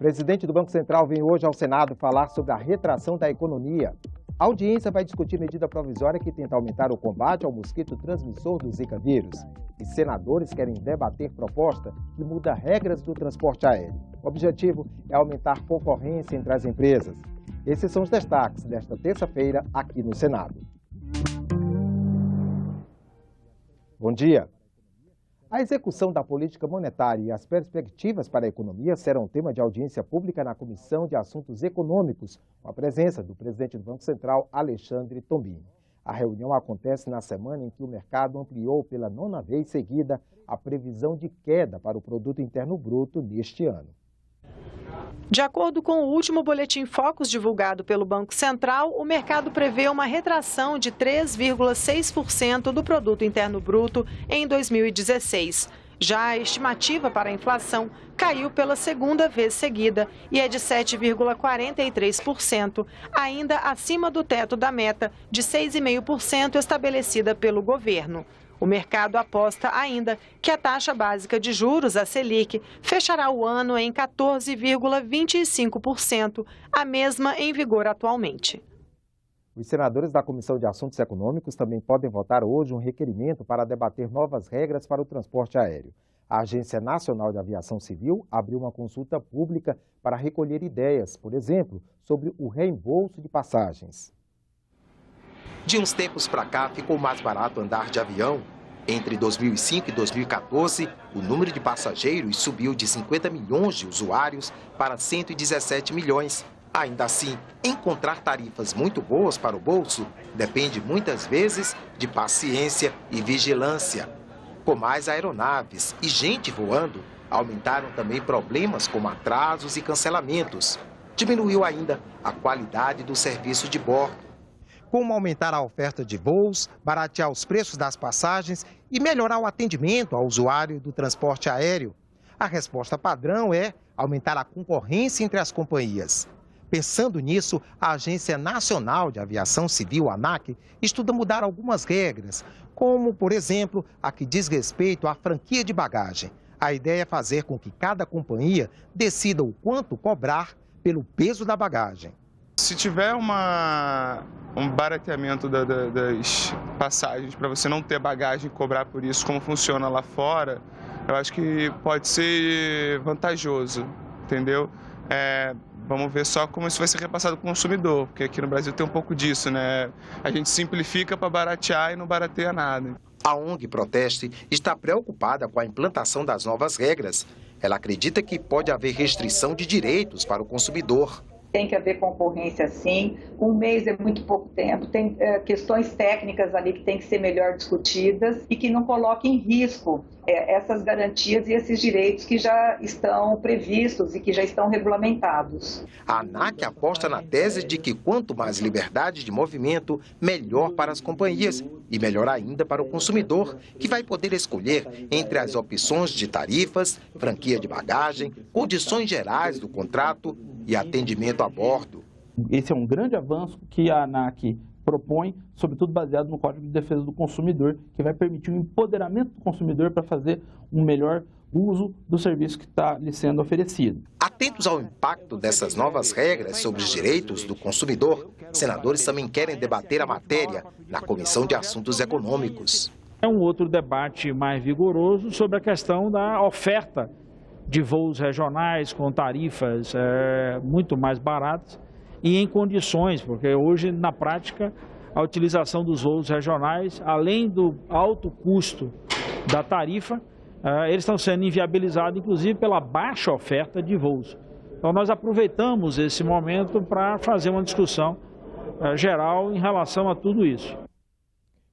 presidente do Banco Central vem hoje ao Senado falar sobre a retração da economia. A audiência vai discutir medida provisória que tenta aumentar o combate ao mosquito transmissor do Zika vírus. E senadores querem debater proposta que muda regras do transporte aéreo. O objetivo é aumentar concorrência entre as empresas. Esses são os destaques desta terça-feira aqui no Senado. Bom dia. A execução da política monetária e as perspectivas para a economia serão tema de audiência pública na Comissão de Assuntos Econômicos, com a presença do presidente do Banco Central, Alexandre Tobini. A reunião acontece na semana em que o mercado ampliou pela 9ª vez seguida a previsão de queda para o Produto Interno Bruto neste ano. De acordo com o último boletim Focus divulgado pelo Banco Central, o mercado prevê uma retração de 3,6% do Produto Interno Bruto em 2016. Já a estimativa para a inflação caiu pela 2ª vez seguida e é de 7,43%, ainda acima do teto da meta de 6,5% estabelecida pelo governo. O mercado aposta ainda que a taxa básica de juros, a Selic, fechará o ano em 14,25%, a mesma em vigor atualmente. Os senadores da Comissão de Assuntos Econômicos também podem votar hoje um requerimento para debater novas regras para o transporte aéreo. A Agência Nacional de Aviação Civil abriu uma consulta pública para recolher ideias, por exemplo, sobre o reembolso de passagens. De uns tempos para cá, ficou mais barato andar de avião. Entre 2005 e 2014, o número de passageiros subiu de 50 milhões de usuários para 117 milhões. Ainda assim, encontrar tarifas muito boas para o bolso depende muitas vezes de paciência e vigilância. Com mais aeronaves e gente voando, aumentaram também problemas como atrasos e cancelamentos. Diminuiu ainda a qualidade do serviço de bordo. Como aumentar a oferta de voos, baratear os preços das passagens e melhorar o atendimento ao usuário do transporte aéreo? A resposta padrão é aumentar a concorrência entre as companhias. Pensando nisso, a Agência Nacional de Aviação Civil, ANAC, estuda mudar algumas regras, como, por exemplo, a que diz respeito à franquia de bagagem. A ideia é fazer com que cada companhia decida o quanto cobrar pelo peso da bagagem. Se tiver um barateamento das passagens para você não ter bagagem e cobrar por isso, como funciona lá fora, eu acho que pode ser vantajoso, entendeu? Vamos ver só como isso vai ser repassado para o consumidor, porque aqui no Brasil tem um pouco disso, né? A gente simplifica para baratear e não barateia nada. A ONG Proteste está preocupada com a implantação das novas regras. Ela acredita que pode haver restrição de direitos para o consumidor. Tem que haver concorrência, sim. Um mês é muito pouco tempo. Tem questões técnicas ali que têm que ser melhor discutidas e que não coloquem em risco essas garantias e esses direitos que já estão previstos e que já estão regulamentados. A ANAC aposta na tese de que quanto mais liberdade de movimento, melhor para as companhias e melhor ainda para o consumidor, que vai poder escolher entre as opções de tarifas, franquia de bagagem, condições gerais do contrato e atendimento a bordo. Esse é um grande avanço que a ANAC propõe, sobretudo baseado no Código de Defesa do Consumidor, que vai permitir o empoderamento do consumidor para fazer um melhor uso do serviço que está lhe sendo oferecido. Atentos ao impacto dessas novas regras sobre os direitos do consumidor, senadores também querem debater a matéria na Comissão de Assuntos Econômicos. É um outro debate mais vigoroso sobre a questão da oferta de voos regionais com tarifas muito mais baratas e em condições, porque hoje, na prática, a utilização dos voos regionais, além do alto custo da tarifa, eles estão sendo inviabilizados, inclusive, pela baixa oferta de voos. Então, nós aproveitamos esse momento para fazer uma discussão geral em relação a tudo isso.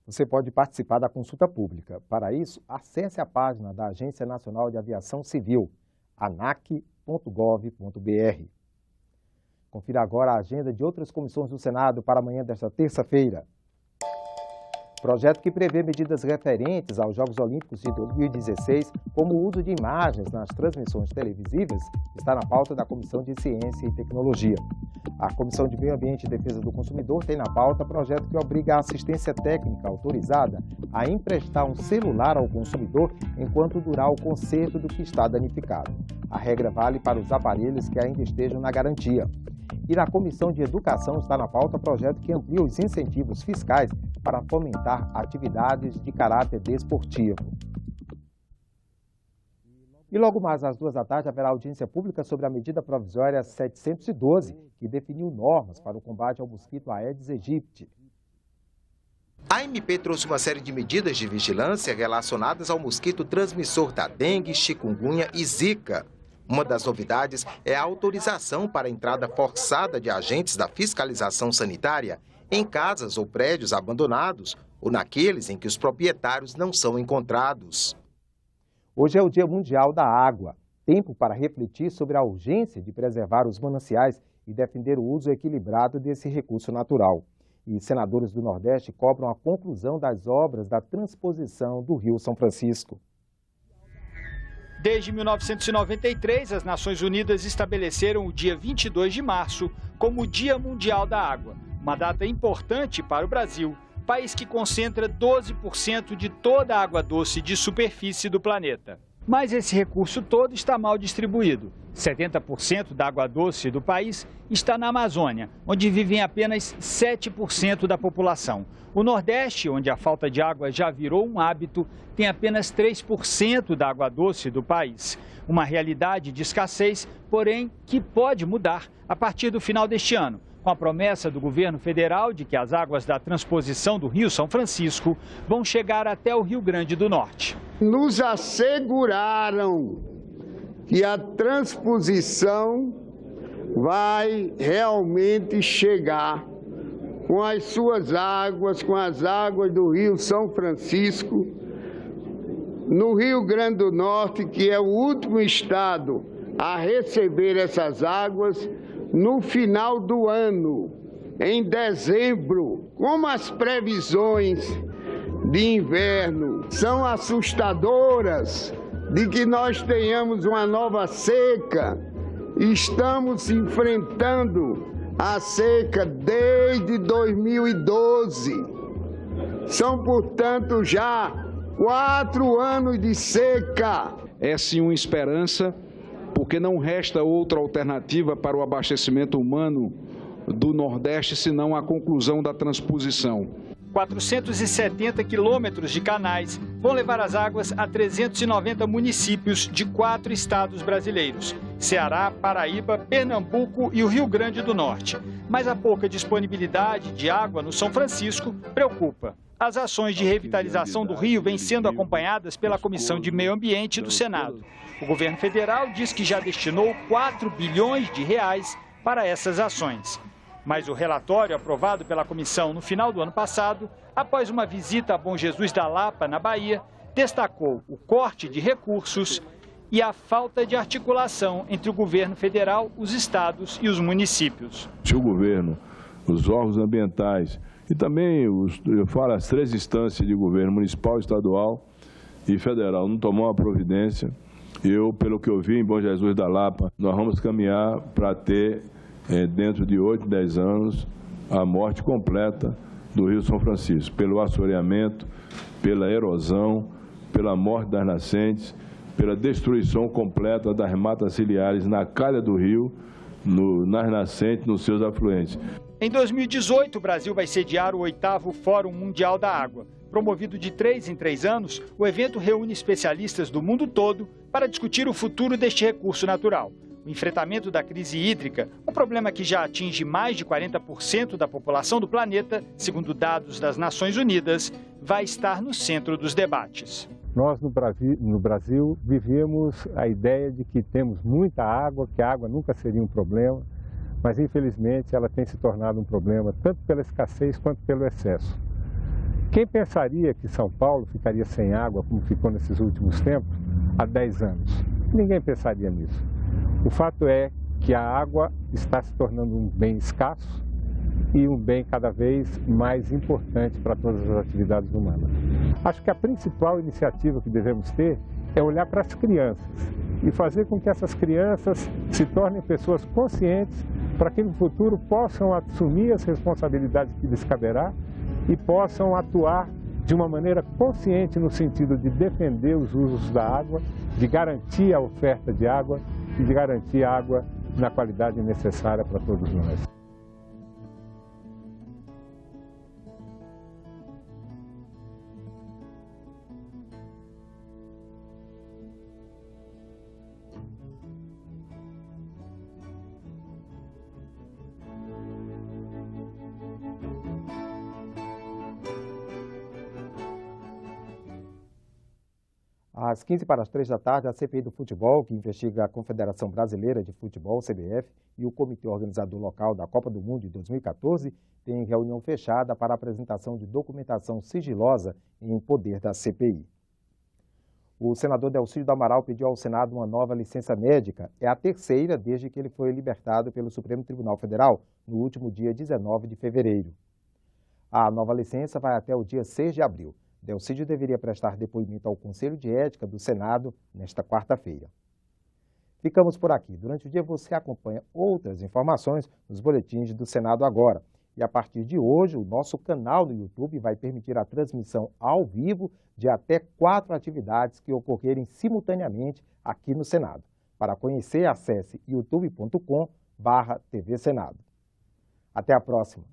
Você pode participar da consulta pública. Para isso, acesse a página da Agência Nacional de Aviação Civil, anac.gov.br. Confira agora a agenda de outras comissões do Senado para amanhã desta terça-feira. Projeto que prevê medidas referentes aos Jogos Olímpicos de 2016, como o uso de imagens nas transmissões televisivas, está na pauta da Comissão de Ciência e Tecnologia. A Comissão de Meio Ambiente e Defesa do Consumidor tem na pauta projeto que obriga a assistência técnica autorizada a emprestar um celular ao consumidor enquanto durar o conserto do que está danificado. A regra vale para os aparelhos que ainda estejam na garantia. E na Comissão de Educação está na pauta projeto que amplia os incentivos fiscais para fomentar atividades de caráter desportivo. E logo mais às 2 da tarde haverá audiência pública sobre a medida provisória 712, que definiu normas para o combate ao mosquito Aedes aegypti. A MP trouxe uma série de medidas de vigilância relacionadas ao mosquito transmissor da dengue, chikungunya e zika. Uma das novidades é a autorização para a entrada forçada de agentes da fiscalização sanitária em casas ou prédios abandonados ou naqueles em que os proprietários não são encontrados. Hoje é o Dia Mundial da Água, tempo para refletir sobre a urgência de preservar os mananciais e defender o uso equilibrado desse recurso natural. E senadores do Nordeste cobram a conclusão das obras da transposição do Rio São Francisco. Desde 1993, as Nações Unidas estabeleceram o dia 22 de março como o Dia Mundial da Água, uma data importante para o Brasil, país que concentra 12% de toda a água doce de superfície do planeta. Mas esse recurso todo está mal distribuído. 70% da água doce do país está na Amazônia, onde vivem apenas 7% da população. O Nordeste, onde a falta de água já virou um hábito, tem apenas 3% da água doce do país. Uma realidade de escassez, porém, que pode mudar a partir do final deste ano, com a promessa do governo federal de que as águas da transposição do Rio São Francisco vão chegar até o Rio Grande do Norte. Nos asseguraram que a transposição vai realmente chegar com as suas águas, com as águas do Rio São Francisco, no Rio Grande do Norte, que é o último estado a receber essas águas, no final do ano, em dezembro. Como as previsões de inverno são assustadoras, de que nós tenhamos uma nova seca, estamos enfrentando a seca desde 2012. São, portanto, já 4 anos de seca. É sim uma esperança, porque não resta outra alternativa para o abastecimento humano do Nordeste, senão a conclusão da transposição. 470 quilômetros de canais vão levar as águas a 390 municípios de 4 estados brasileiros: Ceará, Paraíba, Pernambuco e o Rio Grande do Norte. Mas a pouca disponibilidade de água no São Francisco preocupa. As ações de revitalização do rio vêm sendo acompanhadas pela Comissão de Meio Ambiente do Senado. O governo federal diz que já destinou 4 bilhões de reais para essas ações. Mas o relatório aprovado pela comissão no final do ano passado, após uma visita a Bom Jesus da Lapa, na Bahia, destacou o corte de recursos e a falta de articulação entre o governo federal, os estados e os municípios. Se o governo, os órgãos ambientais e também, eu falo, as 3 instâncias de governo, municipal, estadual e federal, não tomou uma providência, pelo que eu vi em Bom Jesus da Lapa, nós vamos caminhar para ter, dentro de 8, 10 anos, a morte completa do Rio São Francisco, pelo assoreamento, pela erosão, pela morte das nascentes, pela destruição completa das matas ciliares na calha do rio, nas nascentes, nos seus afluentes. Em 2018, o Brasil vai sediar o 8º Fórum Mundial da Água. Promovido de 3 em 3 anos, o evento reúne especialistas do mundo todo para discutir o futuro deste recurso natural. O enfrentamento da crise hídrica, um problema que já atinge mais de 40% da população do planeta, segundo dados das Nações Unidas, vai estar no centro dos debates. Nós, no Brasil, vivemos a ideia de que temos muita água, que a água nunca seria um problema, mas, infelizmente, ela tem se tornado um problema tanto pela escassez quanto pelo excesso. Quem pensaria que São Paulo ficaria sem água, como ficou nesses últimos tempos, há 10 anos? Ninguém pensaria nisso. O fato é que a água está se tornando um bem escasso e um bem cada vez mais importante para todas as atividades humanas. Acho que a principal iniciativa que devemos ter é olhar para as crianças e fazer com que essas crianças se tornem pessoas conscientes para que no futuro possam assumir as responsabilidades que lhes caberá e possam atuar de uma maneira consciente no sentido de defender os usos da água, de garantir a oferta de água e de garantir a água na qualidade necessária para todos nós. Às 15 para as 3 da tarde, a CPI do Futebol, que investiga a Confederação Brasileira de Futebol, CBF, e o Comitê Organizador Local da Copa do Mundo de 2014, tem reunião fechada para a apresentação de documentação sigilosa em poder da CPI. O senador Delcídio do Amaral pediu ao Senado uma nova licença médica. É a terceira desde que ele foi libertado pelo Supremo Tribunal Federal no último dia 19 de fevereiro. A nova licença vai até o dia 6 de abril. Delcídio deveria prestar depoimento ao Conselho de Ética do Senado nesta quarta-feira. Ficamos por aqui. Durante o dia você acompanha outras informações nos boletins do Senado Agora. E a partir de hoje, o nosso canal no YouTube vai permitir a transmissão ao vivo de até 4 atividades que ocorrerem simultaneamente aqui no Senado. Para conhecer, acesse youtube.com/TV Senado. Até a próxima!